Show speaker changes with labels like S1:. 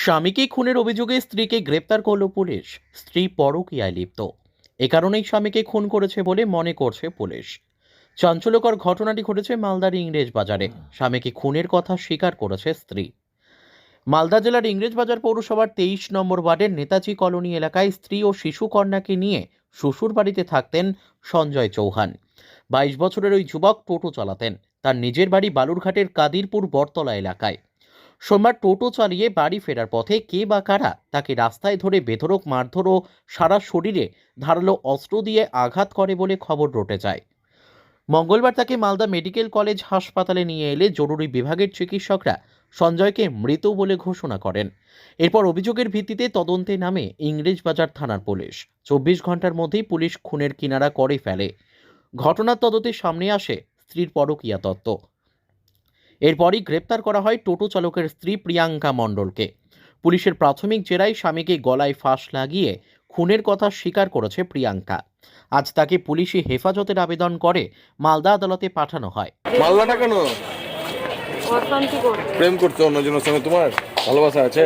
S1: স্বামীকে খুনের অভিযোগে স্ত্রীকে গ্রেপ্তার করল পুলিশ। স্ত্রী পরকীয়ায় লিপ্ত, এ কারণেই স্বামীকে খুন করেছে বলে মনে করছে পুলিশ। চাঞ্চল্যকর ঘটনাটি ঘটেছে মালদার ইংরেজ বাজারে। স্বামীকে খুনের কথা স্বীকার করেছে স্ত্রী। মালদা জেলার ইংরেজবাজার পৌরসভার 23 নম্বর ওয়ার্ডের নেতাজি কলোনি এলাকায় স্ত্রী ও শিশু কন্যাকে নিয়ে শ্বশুর বাড়িতে থাকতেন সঞ্জয় চৌহান। 22 বছরের ওই যুবক টোটো চালাতেন তার নিজের বাড়ি বালুরঘাটের কাদিরপুর বটতলা এলাকায়। সোমবার টোটো চালিয়ে বাড়ি ফেরার পথে কে বা কারা তাকে রাস্তায় ধরে বেধড়ক মারধর ও সারা শরীরে ধারালো অস্ত্র দিয়ে আঘাত করে বলে খবর রটে যায়। মঙ্গলবার তাকে মালদা মেডিকেল কলেজ হাসপাতালে নিয়ে এলে জরুরি বিভাগের চিকিৎসকরা সঞ্জয়কে মৃত বলে ঘোষণা করেন। এরপর অভিযোগের ভিত্তিতে তদন্তে নামে ইংরেজবাজার থানার পুলিশ। 24 ঘন্টার মধ্যেই পুলিশ খুনের কিনারা করে ফেলে। ঘটনার তদন্তে সামনে আসে স্ত্রীর পরকীয়া তত্ত্ব। এরপরই গ্রেপ্তার করা হয় টোটো চালকের স্ত্রী প্রিয়াঙ্কা মণ্ডলকে। পুলিশের প্রাথমিক জেরায় স্বামীকে গলায় ফাঁস লাগিয়ে খুনের কথা স্বীকার করেছে প্রিয়াঙ্কা। আজ তাকে পুলিশি হেফাজতের আবেদন করে মালদা আদালতে পাঠানো হয়।
S2: মালদাটা কেন?
S3: অশান্তি করে
S2: প্রেম করছো অন্যজনের সঙ্গে? তোমার ভালোবাসা আছে?